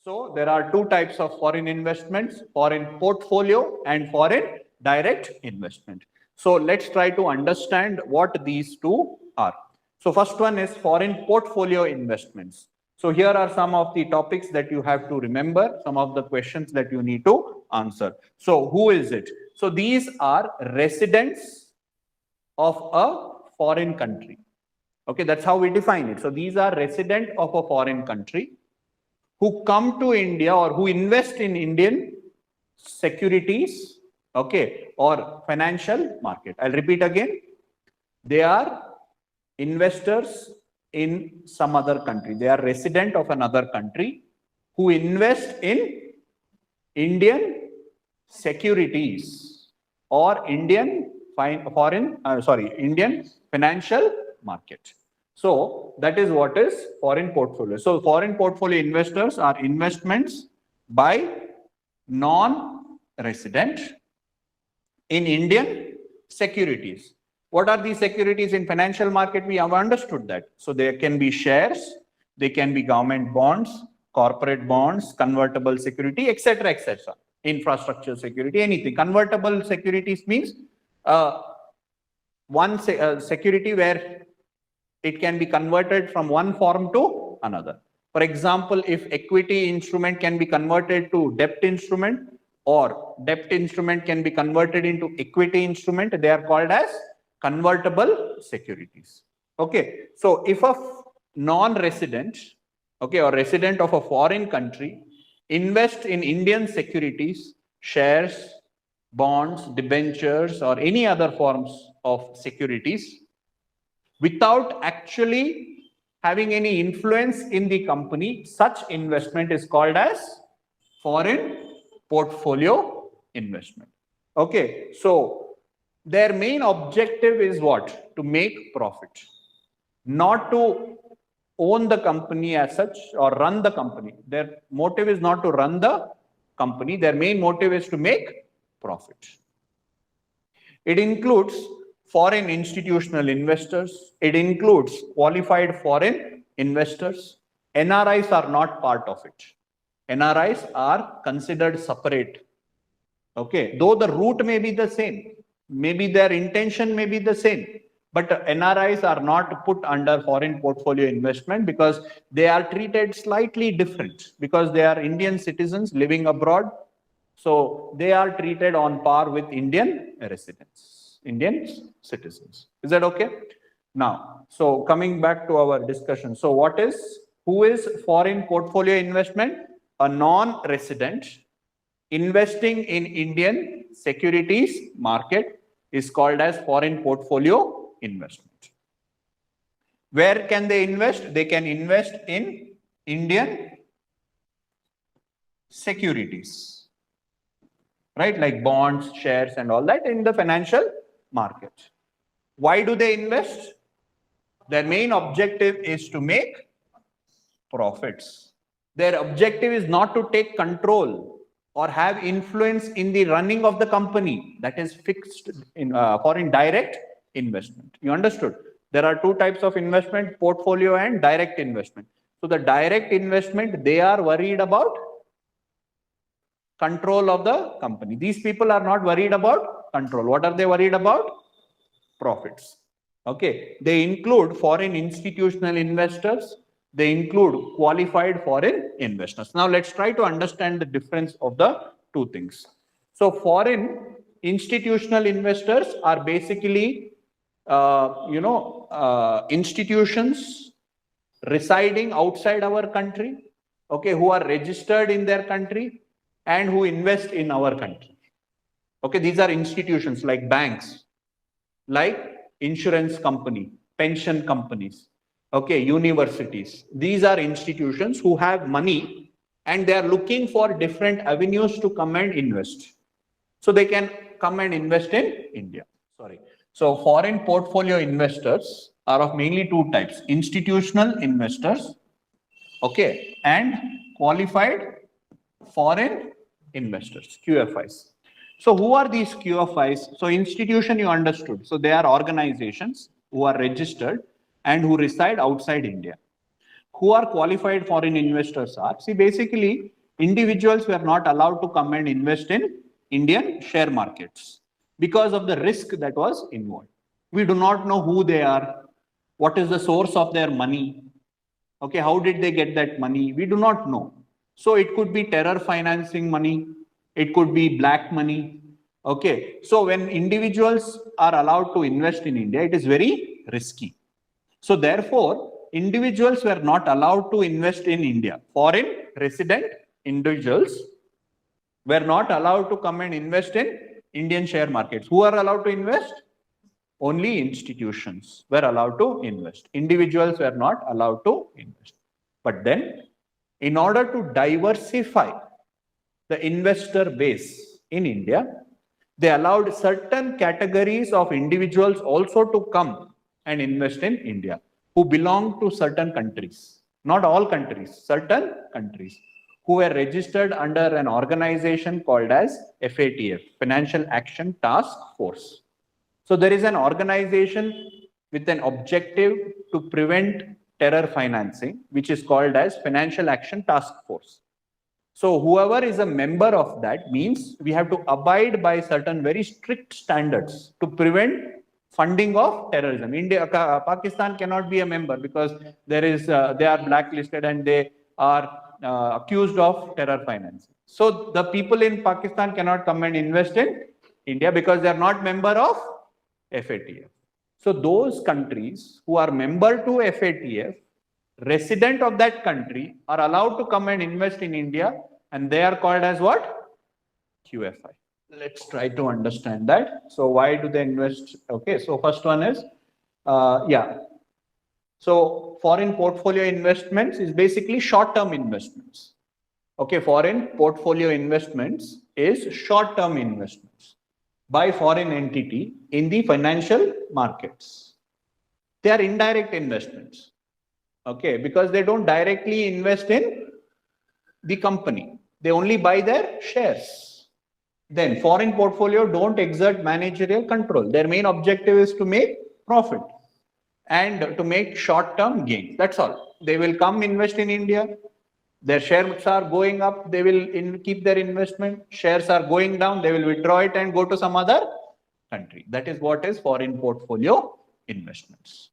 So there are two types of foreign investments, foreign portfolio and foreign direct investment. So let's try to understand what these two are. So first one is foreign portfolio investments. So here are some of the topics that you have to remember, some of the questions that you need to answer. So who is it? So these are residents of a foreign country. Okay, that's how we define it. So these are resident of a foreign country who come to India or who invest in Indian securities, okay, or financial market. I'll repeat again. They are investors in some other country. They are resident of another country who invest in Indian securities or Indian financial market. So that is what is foreign portfolio. So foreign portfolio investors are investments by non-resident in Indian securities. What are these securities in financial market? We have understood that. So there can be shares, they can be government bonds, corporate bonds, convertible security, etc., etc. Infrastructure security, anything. Convertible securities means one security where it can be converted from one form to another. For example, if equity instrument can be converted to debt instrument or debt instrument can be converted into equity instrument, they are called as convertible securities. Okay, so if a non-resident, okay, or resident of a foreign country invest in Indian securities, shares, bonds, debentures, or any other forms of securities, without actually having any influence in the company, such investment is called as foreign portfolio investment. Okay, so their main objective is what? To make profit, not to own the company as such or run the company. Their motive is not to run the company. Their main motive is to make profit. It includes foreign institutional investors. It includes qualified foreign investors. NRIs are not part of it. NRIs are considered separate. Okay, though the route may be the same, maybe their intention may be the same, but NRIs are not put under foreign portfolio investment because they are treated slightly different because they are Indian citizens living abroad. So they are treated on par with Indian residents, Indian citizens. Is that okay? Now, so coming back to our discussion. So who is foreign portfolio investment? A non-resident investing in Indian securities market is called as foreign portfolio investment. Where can they invest? They can invest in Indian securities, right? Like bonds, shares, and all that in the financial market. Why do they invest? Their main objective is to make profits. Their objective is not to take control or have influence in the running of the company. That is fixed in foreign direct investment. You understood? There are two types of investment, portfolio and direct investment. So the direct investment, they are worried about control of the company. These people are not worried about control. What are they worried about? Profits. Okay. They include foreign institutional investors. They include qualified foreign investors. Now let's try to understand the difference of the two things. So foreign institutional investors are basically institutions residing outside our country, okay, who are registered in their country and who invest in our country. Okay, these are institutions like banks, like insurance company, pension companies, okay, universities. These are institutions who have money and they are looking for different avenues to come and invest. So they can come and invest in India. Sorry. So foreign portfolio investors are of mainly two types: institutional investors, okay, and qualified foreign investors, QFIs. So who are these QFIs? So institution, you understood. So they are organizations who are registered and who reside outside India. Who are qualified foreign investors are? See, basically, Individuals were not allowed to come and invest in Indian share markets because of the risk that was involved. We do not know who they are, what is the source of their money. Okay, how did they get that money? We do not know. So it could be terror financing money, it could be black money. Okay, so when individuals are allowed to invest in India, it is very risky. So therefore, individuals were not allowed to invest in India. Foreign resident individuals were not allowed to come and invest in Indian share markets. Who are allowed to invest? Only institutions were allowed to invest. Individuals were not allowed to invest. But then, in order to diversify the investor base in India, they allowed certain categories of individuals also to come and invest in India who belong to certain countries, not all countries, certain countries who were registered under an organization called as FATF, Financial Action Task Force. So there is an organization with an objective to prevent terror financing, which is called as Financial Action Task Force. So whoever is a member of that means we have to abide by certain very strict standards to prevent funding of terrorism. Pakistan cannot be a member because they are blacklisted and they are accused of terror financing. So the people in Pakistan cannot come and invest in India because they are not member of FATF. So those countries who are member to FATF, resident of that country, are allowed to come and invest in India, and they are called as what? QFI. Let's try to understand that. So why do they invest? Okay, so first one is, So foreign portfolio investments is basically short-term investments. Okay, foreign portfolio investments is short-term investments by foreign entity in the financial markets. They are indirect investments. Okay, because they don't directly invest in the company. They only buy their shares. Then foreign portfolio don't exert managerial control. Their main objective is to make profit and to make short-term gains. That's all. They will come invest in India. Their shares are going up. They will keep their investment. Shares are going down. They will withdraw it and go to some other country. That is what is foreign portfolio investments.